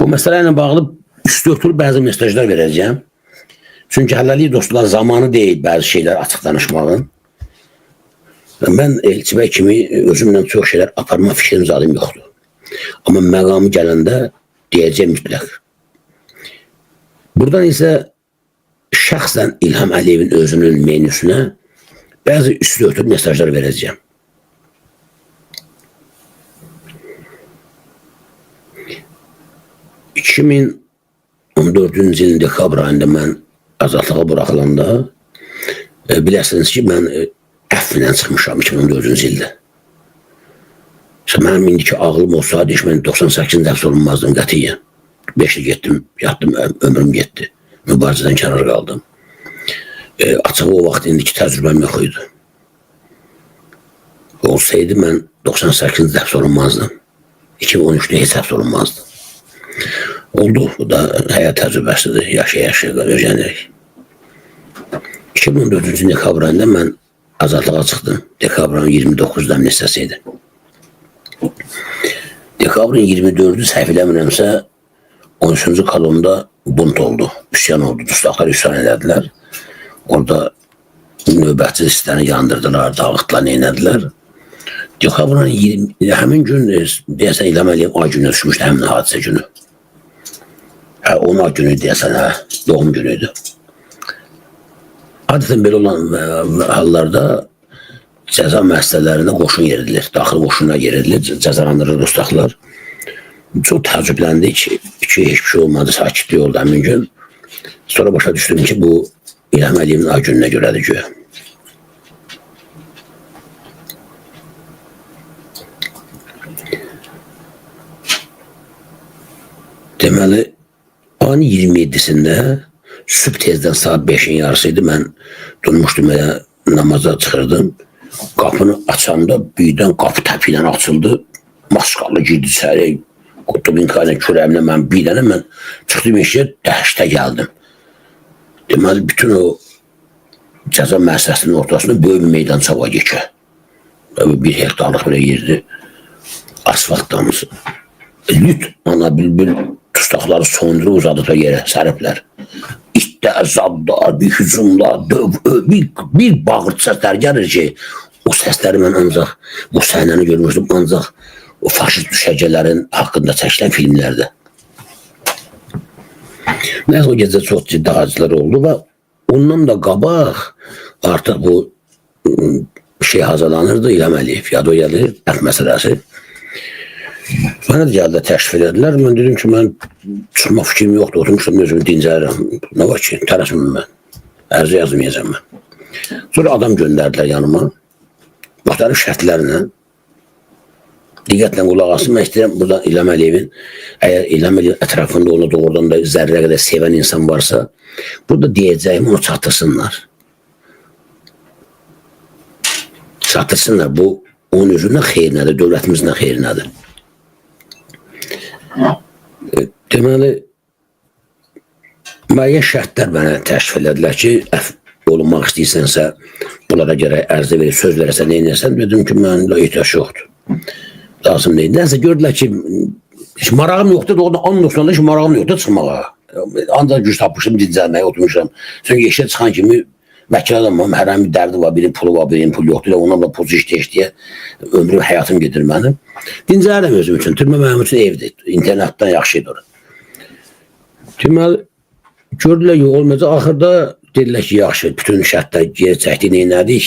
Bu məsələ ilə bağlı üstü bəzi mesajlar verəcəm. Çünki hələlik dostlar zamanı deyil bəzi şeylər açıq danışmağın. Mən Elçi bəy kimi özümlə çox şeylər aparma fikrim zadım yoxdur. Amma məqamı gələndə deyəcəm mütləq. Buradan isə şəxsən İlham Əliyevin özünün menüsünə bəzi üstü mesajlar verəcəm. ...2014-cü ilin dekabr ayında mən azadlığa buraxılanda biləsiniz ki, mən əfvinə çıxmışam 2014-cü ildə. Mənim indiki ağlım olsaydı, mən 98-də həbs olunmazdım qətiyyən. 5 il getdim, yatdım, ömrüm getdi. Mübarizədən kənar qaldım. Açıq o vaxt indiki təcrübəm yox idi. Olsaydı mən 98-də həbs olunmazdım. 2013-də heç həbs olunmazdım. Oldu, bu da həyat təcrübəsidir, yaşaya-yaşaya öyrənirik. 2014-cü dekabr ayında mən azadlığa çıxdım. Dekabrın 29-dan listəsiydi. Dekabrın 24-cü səhv eləmirəmsə 13-cü kolonda bunt oldu, üsyan oldu, dustaqlar üsyan elədilər. Orada növbətçi listəni yandırdılar, dağıtdılar, neynədilər. Dekabrın 20, həmin gün deyəsən İlham Əliyev ay günü düşmüşdü, həmin hadisə günü. Onun ay günü deyəsən, doğum günüydü. Adətən belə olan hallarda cəza müəssisələrində qoşun yeridilir, daxil qoşunlar yeridilir, cəzalandırır dustaqlar. Çox təəccübləndik ki, heç bir şey olmadı, sakitlik oldu həmin gün. Sonra başa düşdüm ki, bu İlham Əliyevin ay gününə görədir ki. Deməli, ayın 27-sində sübh tezdən saat 5-in yarısıydı, mən durmuşdum, namaza çıxırdım. Qapını açanda birdən qapı təpi ilə açıldı, maskalı girdi içəri, Dubinka ilə kürəyimlə mən birdən mən çıxdım eşiyə, dəhşətə gəldim. Deməli, bütün o cəza müəssisəsinin ortasında böyük bir meydança var yekə. Bir hektarlıq belə yerdi, asfalt damısı. Lüt, ana bülbül tustaqları sondurub uzadıqda yerə səriblər. İtlər, zablar, bir hücumlar, bir bağırt səslər gəlir ki, o səsləri mən ancaq, bu səhnəni görmüşdüm, ancaq o faşist düşəcələrin haqqında çəkilən filmlərdə. Nəyəsə o gecə çox ciddi hadisələr oldu və ondan da qabaq artıq bu şey hazırlanırdı, İlham Əliyev, yad o gəlir, ət məsələsi. Mənə də gəldi, təşrif elədilər. Mən dedim ki, mən çıxma fikrim yoxdur, oturmuşum, özümü dincəlirəm. Nə var ki, tələsməm mən, ərzə yazmayacam mən. Sonra adam göndərdilər yanıma, müxtəlif şərtlərlə. Diqqətlə qulaq asın, mən istəyirəm buradan İlham Əliyevin, əgər İlham Əliyev ətrafında onu doğrudan da zərrə qədər sevən insan varsa, burada deyəcəyimi onu çatdırsınlar. Çatdırsınlar, bu onun özündən xeyrinədir, dövlətimizdən xeyrinədir. Deməli, müəyyən şərtlər mənə təşrif elədilər ki, olunmaq istəyirsənsə, bunlara gərək ərzə verib, söz verəsən, neynəsən, dedim ki, mənimlə ehtiyac yoxdur. Lazım deyil. Nəsə gördülər ki, heç marağım yoxdur, doğrudan onun olsun, heç marağım yoxdur çıxmağa. Ancaq güc tapmışım, dincəlməyə oturmuşam. Sonra yeşə çıxan kimi vəkil adamım, hər bir dərdi var, birinin pulu var, birinin pulu yoxdur. Onlarla pozu işləyə, ömrüm, həyatım gedir mənim. Dincəlirəm özüm üçün, türmə mənim üçün evdir, internetdən yaxşıydı orada. Deməli, gördülər ki, olmayacaq, axırda dedilər ki, yaxşı, bütün şərtlər geri çəkdi, neynədik,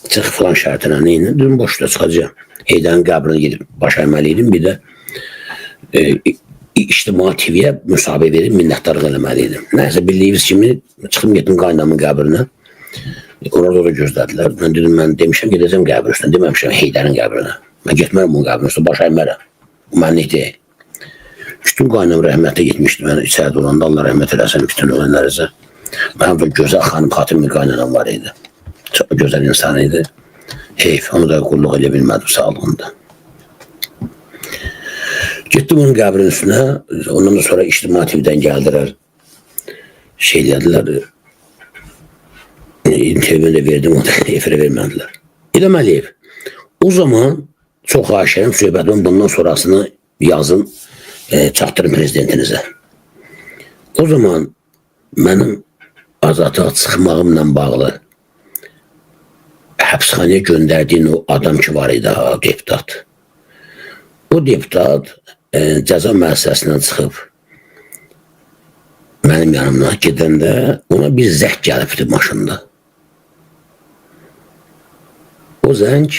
çıx filan şərtinə, neynədik, dedim, boşda çıxacaq. Heydərin qəbrinə gedib baş əyməliydim, bir də İctimai TV-yə müsahibə verib minnətdarlıq eləməliydim. Nəysə, bildiyiniz kimi çıxım getdim qaynamın qəbrinə, orada da gözlədilər. Mən dedim, mən demişəm, gedəcəm qəbrin üstünə, deməmişəm Heydərin qəbrinə. Mən getmərəm onun qəbrin üstünə, baş əymərəm, bu mənlik deyil. Bütün qaynam rəhmətə getmişdi, mən içəridə olanda, Allah rəhmət eləsin, bütün ölənlərizə. Mənim də gözəl xanım Xatim bir qaynanam var idi, çox gözəl insan idi. Heyf, onu da qulluq elə bilmədim sağlığında. Getdim onun qəbrin üstünə, ondan da sonra İctimai TV-dən gəldilər, şey elədilər, intervyu da verdim, onu da efirə vermədilər. İlham Əliyev, o zaman çox xahiş edirəm, söhbətimin bundan sonrasını yazın, çatdırın prezidentinizə. O zaman mənim azadlığa çıxmağımla bağlı həbsxanaya göndərdiyin o adam ki var idi, o deputat. O deputat cəza müəssisəsindən çıxıb mənim yanımdan gedəndə ona bir zəng gəlibdi maşında. O zəng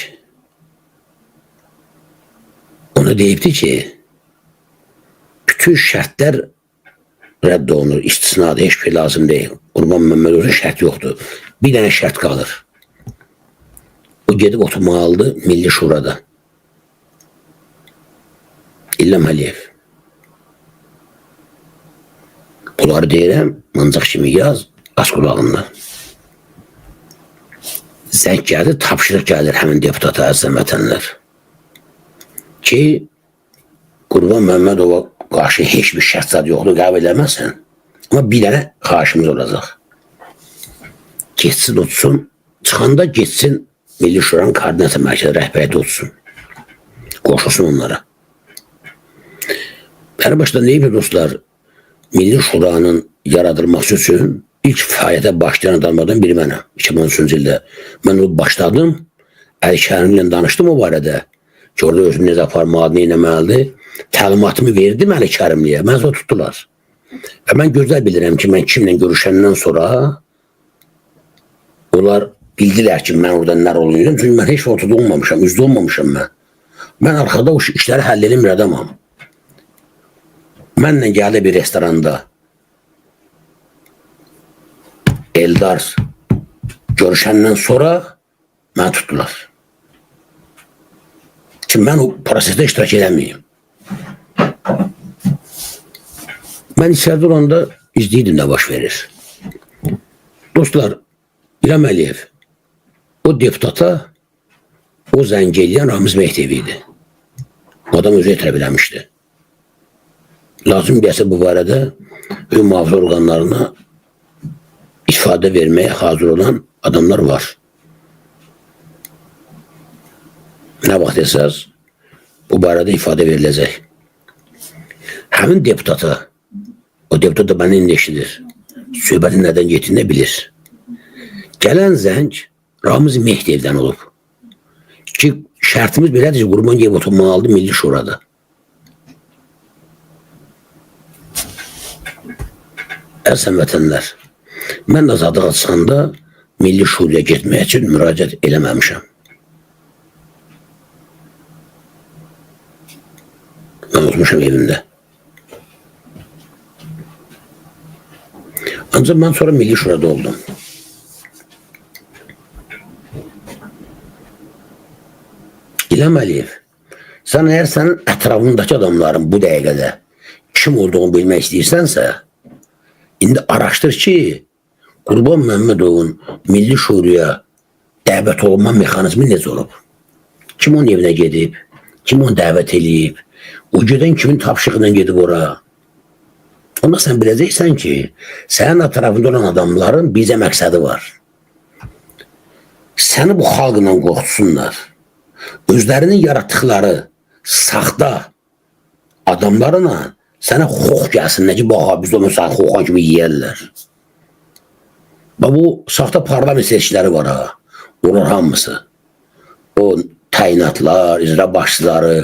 ona deyibdi ki, bütün şərtlər rədd olunur, istisnadır, heç bir lazım deyil. Qurban Məmmədovun şərt yoxdur. Bir dənə şərt qalır. O gedib oturmalıdır Milli Şurada. İlham Əliyev. Bunları deyirəm, mıncıq kimi yaz, az qulağında. Zəng gəldi, tapşırıq gəlir həmin deputata, əzizən vətənlər. Ki, Qurban Məmmədova qarşı heç bir şərt zad yoxdur, qəbul eləməsən. Amma bir dənə xahişimiz olacaq. Geçsin otsun, çıxanda geçsin Milli Şuranın koordinasiya mərkəzi rəhbəriyyəti otsun. Qoşulsun onlara. Bəli başda neydi dostlar? Milli Şuranın yaradılması üçün ilk fəaliyyətə başlayan adamlardan biri mənəm. 2013-cü ildə. Mən o başladım. Əli Kərimlə danışdım o barədə. Ki, orada özümü necə aparmalı, nə eləməlidir. Təlimatımı verdim Əli Kərimliyə. Mən sonra tutdular. Və mən gözəl bilirəm ki, mən kimlə görüşəndən sonra onlar bildilər ki, mən orada nə oluyorum. Çünki mən heç ortada olmamışam, üzdə olmamışam mən. Mən arxada o işləri həll edin bir adamam. Mənlə gəldi bir restoranda Eldar görüşəndən sonra məni tutdular. Ki, mən o prosesdə iştirak edəməyim. Mən içərdə olanda izləyirdim nə baş verir. Dostlar, İlham Əliyev o deputata o zəng eləyən Ramiz Mehdiyev idi. Adam özü etiraf eləmişdi. Lazım gəlsə bu barədə mühafizə orqanlarına ifadə verməyə hazır olan adamlar var. Nə vaxt desəz, bu barədə ifadə veriləcək. Həmin deputata, o deputat da məni indi eşidir, söhbətin nədən getdiyini bilir. Gələn zəng Ramiz Mehdiyevdən olub. Ki, şərtimiz belədir ki, Qurban gəlib oturmalıdır Milli Şurada. Əzizən vətənlər, mən azadlığa çıxanda Milli Şuraya getmək üçün müraciət eləməmişəm. Mən oturmuşam evimdə. Ancaq mən sonra Milli Şurada oldum. İlham Əliyev, sən əgər sənin ətrafındakı adamların bu dəqiqədə kim olduğunu bilmək istəyirsənsə, indi araşdır ki, Qurban Məmmədovun Milli Şuraya dəvət olunma mexanizmi necə olub? Kim onun evinə gedib? Kim onu dəvət eləyib? O gedən kimin tapşırığından gedib ora? Onda sən biləcəksən ki, sənin ətrafında olan adamların bizə məqsədi var. Səni bu xalqla qorxutsunlar. Özlərinin yaratdıqları saxta adamlarla sənə xox gəlsinlər ki, baxa, biz onu sən xoxan kimi yiyərlər. Bu saxta parlament seçkiləri var ha. Onlar hamısı. O təyinatlar, icra başçıları,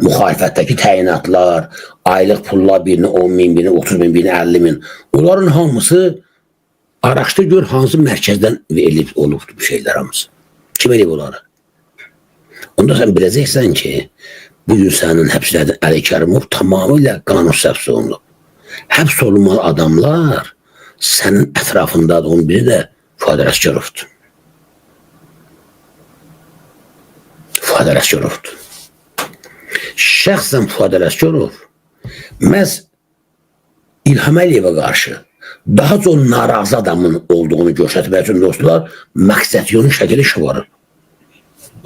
müxalifətdəki təyinatlar, aylıq pullar birini 10 min, birini 30 bin, birini 50 min. Onların hamısı araşdır gör hansı mərkəzdən verilib olubdur bu şeylər hamısı. Kim eləyib onları? Onda sən biləcəksən ki, bugün sənin həbslərdən Əli Kərimov tamamilə qanunsuz həbs olunub. Həbs olunmalı adamlar sənin ətrafındadır, onun biri də Fuad Ələsgərovdur. Fuad Ələsgərovdur. Şəxsən Fuad Ələsgərov məhz İlham Əliyevə qarşı daha çox narazı adamın olduğunu göstərmək üçün dostlar məqsədyonun şəkili şıvarır.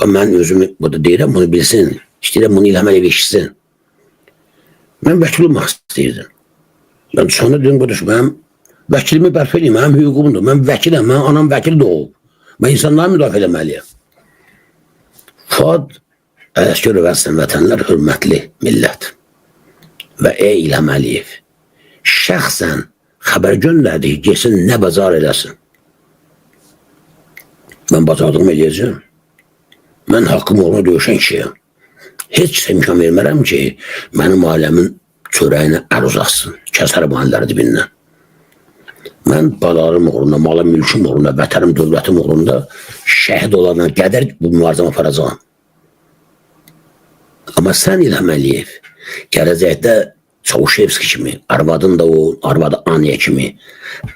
Mən özümü burada deyirəm, bunu bilsin. İstəyirəm, bunu İlham Əliyev eşitsin. Mən vəkil olmaq istəyirdim. Mən sonra dedim, qardaş, mənim vəkilimi bərpa edeyim, mənim hüququmdur. Mən vəkiləm, mənim anam vəkil doğub. Mən insanları müdafiə eləməliyəm. Fuad Ələsgərov əzizən vətənlər, hörmətli millət. və İlham Əliyev şəxsən xəbər göndərdi ki, geçsin nə bazar eləsin. Mən bacardığımı eləyəcəm. Mən haqqım uğruna döyüşən kişiyəm. Heç kəsə imkan vermərəm ki, mənim ailəmin çörəyinə əl uzatsın. Kəsərəm ailələri dibindən. Mən balalarım uğrunda, malım, mülküm uğrunda, vətənim, dövlətim uğrunda şəhid olana qədər bu mübarizəni aparacağam. Amma sən İlham Əliyev gələcəkdə Çavuşevski kimi, arvadın da o, arvadı Aniyə kimi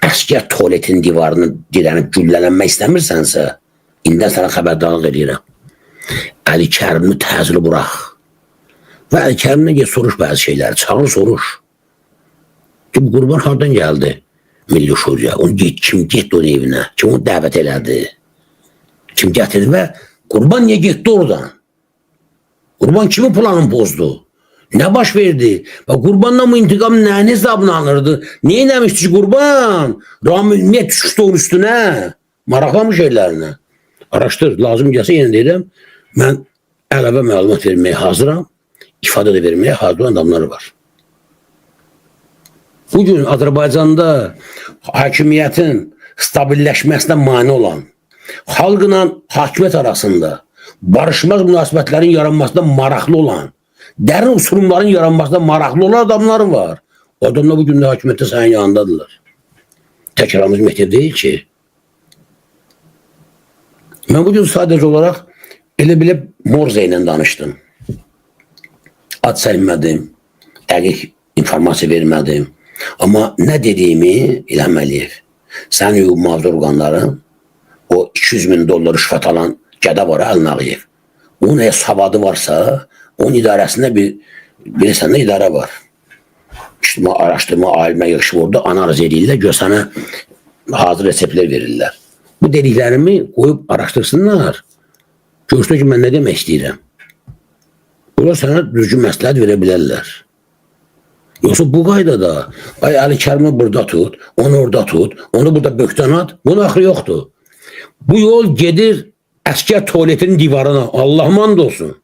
əskər tualetin divarını dirənib güllələnmək istəmirsənsə, indi sənə xəbərdarlıq edirəm. Əli Kərimini təhzili burax. Və Əli Kərimdən get soruş bəzi şeyləri, çağır soruş. Ki, bu qurban hardan gəldi? Milli Şuriya, onu kim getdi onun evinə, kim onu dəvət elədi, kim gətirdi və qurban niyə getdi oradan? Qurban kimin planını pozdu? Nə baş verdi? Və qurbandan bu intiqam nəyin hesabını alırdı? Niyə eləmişdi ki, qurban? Rami niyə düşüşdü onun üstünə? Maraqlamış şeylərinə. Araşdır, lazım gəlsə yenə deyirəm, mən əlavə məlumat verməyə hazıram, ifadə də verməyə hazır olan adamları var. Bugün Azərbaycanda hakimiyyətin stabilləşməsinə mane olan, xalqla hakimiyyət arasında barışmaz münasibətlərin yaranmasında maraqlı olan, dərin uçurumların yaranmasında maraqlı olan adamlar var. O adamlar bugün də hakimiyyətdə sənin yanındadırlar. Təkrarımız Mehdi deyil ki. Mən bugün sadəcə olaraq elə Morze ilə danışdım. Ad səlmədim, dəqiq informasiya vermədim. Amma nə dediyimi İlham Əliyev, sən müvafiq orqanların o 200.000 dollar rüşvət alan gədə var Əl Nağıyev. Onun savadı varsa, onun idarəsində bilirsən də idarə var. İşte araşdırma, alimə yığışıb orada analiz edirlər, gör sənə hazır reseptlər verirlər. Bu dediklərimi qoyub araşdırsınlar. Görsün ki, mən nə demək istəyirəm. Onlar sənə düzgün məsləhət verə bilərlər. Yoxsa bu qaydada, ay Əli Kərimi burada tut, onu orada tut, onu burada böktan at, bunun axırı yoxdur. Bu yol gedir əskər tualetinin divarına, Allah'ım and olsun.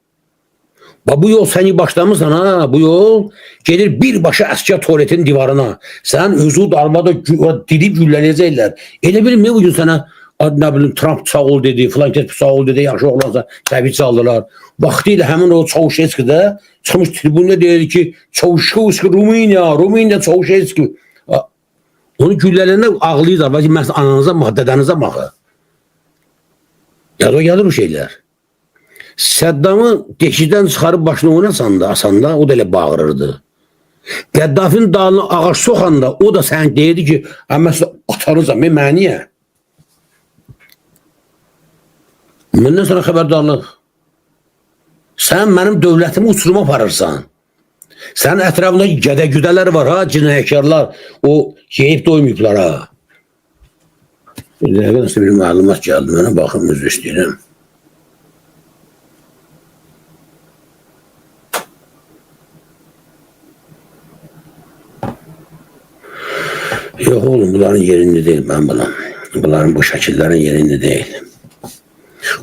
Bu yol səni başlamırsan ha, bu yol gedir birbaşa əskər tualetinin divarına. Sən özü armada didib güllələyəcəklər. Elə bilmə bugün sənə nə bilim Trump sağ ol dedi, filan kes sağ ol dedi, yaxşı oğlansa təbii çaldılar. Vaxtilə həmin o Çavuşevski'də çıxmış tribunda deyir ki, Çavuşevski Rumıniya Çavuşevski. Onu güllələyəndə ağlayırlar. Məhz ananıza bax, dədənizə baxı. Yada gəlir bu şeylər. Səddamı deşikdən çıxarıb başına oynasanda, asanda o da elə bağırırdı. Qəddafin dağına ağaç soxanda o da sən deyirdi ki, məsələn, atanızam, mən niyə? Məndən sonra xəbərdarlıq. Sən mənim dövlətimi uçuruma aparırsan. Sənin ətrafında gədə-güdələr var ha, cinayətkarlar. O yeyib doymayıblar ha. Bir məlumat gəldi mənə, baxım üzr istəyirəm. Yox oğlum, bunların yerində deyil mən bulam. Bunların bu şəkillərin yerində deyil.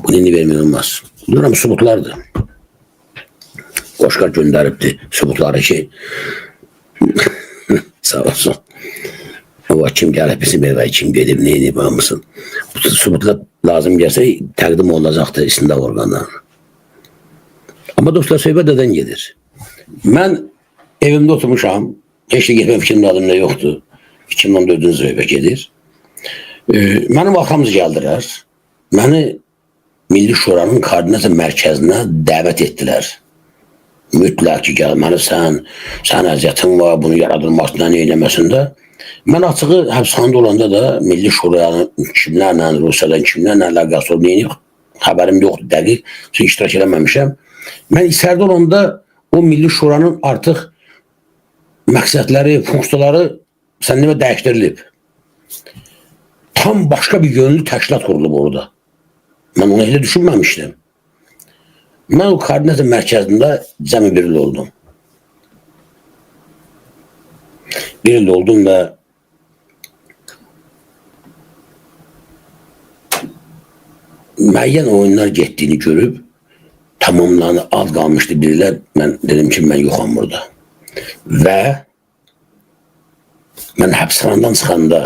Bunu indi vermək olmaz. Bunlar sübutlardır. Qoşqar göndəribdir sübutları ki, sağ olsun. O kim gəlib bizim evə, kim gedib, neyini bağımısın. Bu sübutlar lazım gəlsə təqdim olacaqdır istintaq orqanlarına. Amma dostlar, söhbət edən gedir. Mən evimdə oturmuşam, heç də getmə fikrimdə adımda yoxdur. 2014-cü evə gedir. Mənim vaxtamız gəldilər. Məni Milli Şuranın koordinasiya mərkəzinə dəvət etdilər. Mütləq ki, gəlməlisən, sən əziyyətin var, bunu yaradılmasında, nə eləməsində. Mən açığı həbsxanada olanda da Milli Şuranın kimlərlə, Rusiyadan kimlərlə əlaqəsi olub, neyini xəbərim yoxdur, dəqiq, çünki iştirak eləməmişəm. Mən içəridə olanda o Milli Şuranın artıq məqsədləri, funksiyaları sənnəmə dəyişdirilib. Tam başqa bir yönlü təşkilat qurulub orada. Mən onu elə düşünməmişdim. Mən o koordinasiya mərkəzində cəmi bir il oldum. Bir il oldum və müəyyən oyunlar getdiyini görüb tamamlanı az qalmışdı birilər. Mən dedim ki, mən yoxam burada. Və mən həbsxanadan çıxanda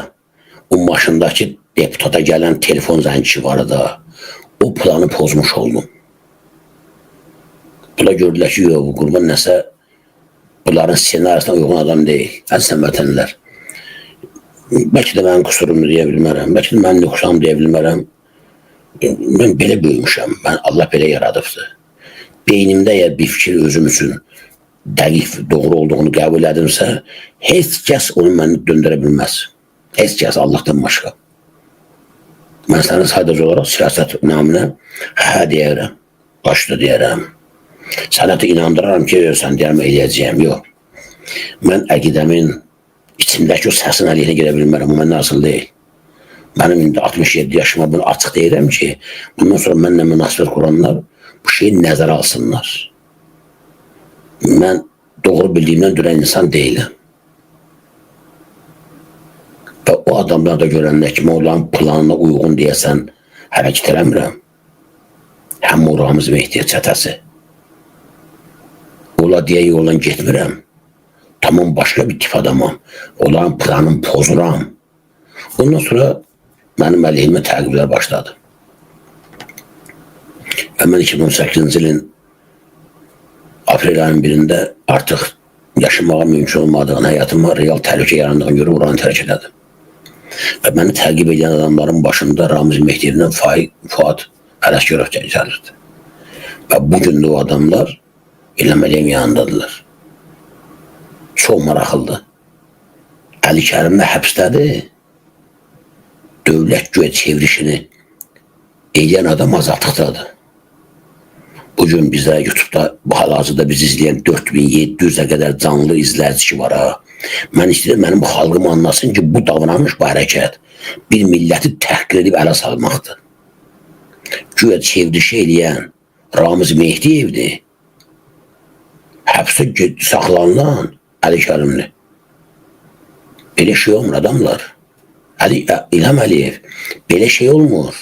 o maşındakı deputata gələn telefon zəngisi var da, o planı pozmuş oldum. Bunlar gördülər ki, yox, bu Qurban nəsə bunların ssenarisine uyğun adam deyil. Əziz vətənlər, bəlkə də mənim qusurumu deyə bilmərəm, bəlkə də mənim nüqsanımı deyə bilmərəm. Mən belə böyümüşəm, Allah belə yaradıbdır. Beynimdə əgər bir fikir özüm üçün dəqiq, doğru olduğunu qəbul edimsə, heç kəs onu məni döndürə bilməz. Heç kəs Allahdan başqa. Mən sənə sadəcə olaraq siyasət naminə hə deyərəm, başda deyərəm. Sənə də inandıraram ki, sən deyərəm, eləyəcəyəm, yox. Mən əqidəmin içindəki o səsin əleyhinə gedə bilmərəm, o məndən asıl deyil. Mənim indi 67 yaşıma bunu açıq deyirəm ki, bundan sonra mənlə münasibət kuranlar bu şeyi nəzərə alsınlar. Mən doğru bildiyimdən dönən insan deyiləm. Və o adamlar da görəndə ki, onların planına uyğun deyəsən hərəkət eləmirəm. Həm o Ramiz Mehdiyə çətəsi. Ola deyə yoldan getmirəm. Tamam başqa bir tip adamam. Onların planını pozuram. Ondan sonra mənim əleyhimə təqiblər başladı. Və mən 2018-ci ilin aprel ayının birində artıq yaşamağa mümkün olmadığını, həyatıma real təhlükə yarandığını görə oranı tərk elədim. Və məni təqib edən adamların başında Ramiz Mehdiyevlə Fuad Ələsgərov gəlirdi. Və bugün də o adamlar İlham Əliyevin yanındadılar. Çox maraqlıdır. Əli Kərim də həbsdədir. Dövlət güya çevrişini edən adam azadlıqdadır. Bugün bizə YouTube'da hal-hazırda bizi izləyən 4700'ə qədər canlı izləyici var ha. Mən istəyirəm, mənim bu xalqım anlasın ki, bu davranış, bu hərəkət bir milləti təhqir edib ələ salmaqdır. Güya çevrişi eləyən Ramiz Mehdiyevdir. Həbsdə saxlanılan Əli Kərimli. Belə şey olmur adamlar. İlham Əliyev, belə şey olmur.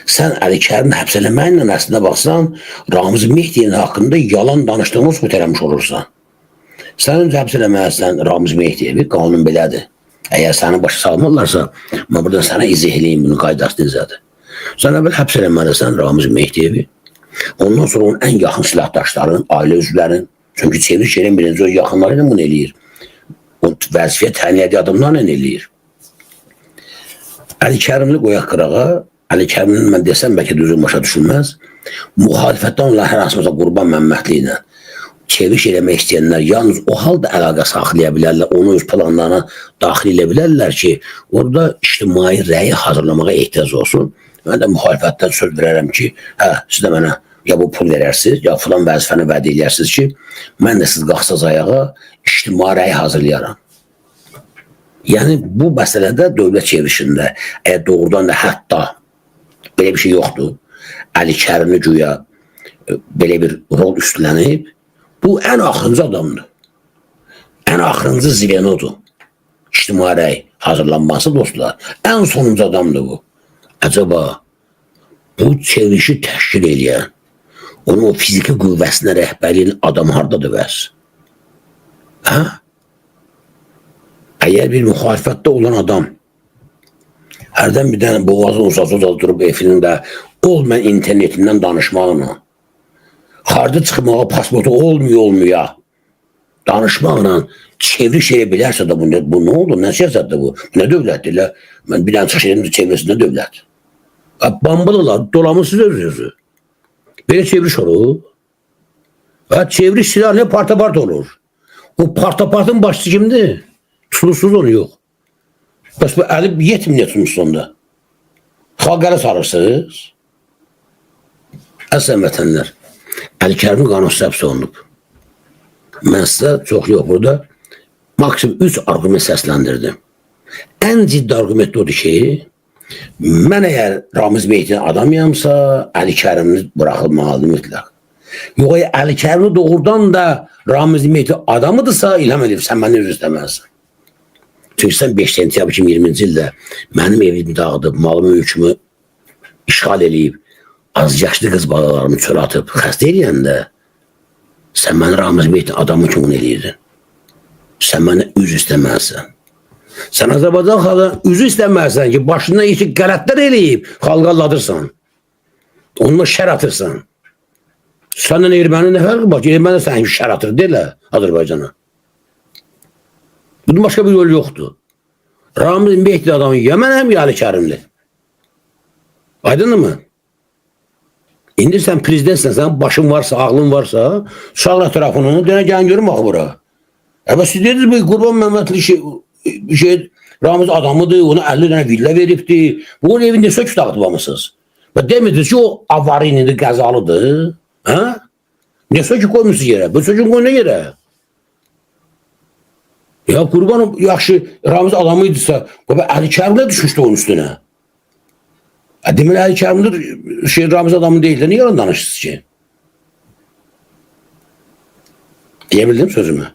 Sən Əli Kərimli həbs eləməklə əslində baxsan, Ramiz Mehdiyevin haqqında yalan danışdığını sübut eləmiş olursan. Sən öncə həbs eləməlisən Ramiz Mehdiyevi, qanun belədir. Əgər səni başa salmırlarsa, mən buradan sənə izah eləyim, bunu qaydası necədir. Sən əvvəl həbs eləməlisən Ramiz Mehdiyevi. Ondan sonra onun ən yaxın silahdaşların, ailə üzvlərin, çünki çeviriş eləyən birinci o yaxınları ilə bunu eləyir. O vəzifəyə təyin edici adamlarla eləyir. Əli Kərimli qoyaq qırağa, Əli Kərimli mən desəm bəlkə düzgün başa düşülməz. Müxalifətdən onlar hər hansımıza Qurban Məmmədli ilə çeviriş eləmək istəyənlər yalnız o halda əlaqə saxlaya bilərlər, onu öz planlarına daxil edə bilərlər ki, orada ictimai rəyi hazırlamağa ehtiyac olsun. Mən də müxalifətdən söz verərəm ki, hə, siz də mənə ya bu pul verərsiniz, ya filan vəzifəni vəd edirsiniz ki, mən də siz qalxsaz ayağa ictimai rəyi hazırlayaram. Yəni, bu məsələdə dövlət çevrişində, əgər doğrudan da hətta belə bir şey yoxdur, Əli Kərimli güya belə bir rol üstlənib, bu ən axırıncı adamdır. Ən axırıncı zilenodur. İctimai rəy hazırlanması dostlar. Ən sonuncu adamdır bu. Acaba bu çevrişi təşkil edən, onun o fiziki qüvvəsinə rəhbərliyin adam hardadır bəs? Hə? Əgər bir müxalifətdə olan adam hərdən bir dənə boğazın uzaq durub efinin də olmayan internetindən danışmaqla, xaricə çıxmağa pasportu olmuyor danışmaqla çeviriş edə bilərsə də bu nə olur? Nə siyasətdir bu? Nə dövlətdir? Mən bir dənə çıxış edim çevresində dövlət. Bambalılar, dolamısız özünüzü. Belə çeviriş olur. Çeviriş silahlı parta-part olur. O parta-partın başçısı kimdir? Tutulusuz onu yox. Bəs bu əlib yetmir tutmuş sonunda. Xalq ələ sarırsınız. Əslən vətənlər, Əli Kərimli qanunsuz həbs olunub. Mən sizə çox yox burada maksimum 3 argument səsləndirdim. Ən ciddi argument odur ki, mən əgər Ramiz Mehdiyevin adamıyamsa, Əli Kərimli buraxılmalıdır mütləq. Yox, Əli Kərimli doğrudan da Ramiz Mehdiyev adamıdırsa, İlham Əliyev, sən məni üzr istəməlisən. Çünki sən 5 sentyabr 2020-ci ildə mənim evimi dağıdıb, malımı, mülkümü işğal eləyib, az yaşlı qız balalarımı çölə atıb, xəstə eləyəndə Sen beni Ramiz Bey'in adamı kimin ediydin? Sen bana üz istəməzsən. Sen Azərbaycan xalqına üzü istəməzsən ki, başından işi qələtlər eləyib, xalqa alladırsan. Onunla şər atırsan. Səndən erməni nə fərqi var ki, erməni də sənin şər atır, deyirlər Azərbaycana. Bunun başqa bir yol yoxdur. Ramiz Bey'in adamı ya mən həm ya Ali Kərimli. Aydındır mı? İndi sən prezidentsən, sənin başın varsa, ağlın varsa, sağ ətrafını, dönə gəlin görüm bax bura. Ama siz dediniz bu Qurban Məhəmmədli Ramiz adamıdır, ona 50 dənə villa veribdi. Bu onun evində sök dağıtmamışsınız. Və demirdiniz ki, o avarinidir, qəzalıdır. Ha? Ne sökü koymuşsunuz yerə? Bu sökün koyuna yerə. Ya Qurban yaxşı Ramiz adamıydısa, Ali Kərimlə düşmüşdü onun üstünə. Deməli Ali Kərimdə Ramiz adamı deyil də, niyə yalan danışırsınız ki? Deyə bildim sözümü?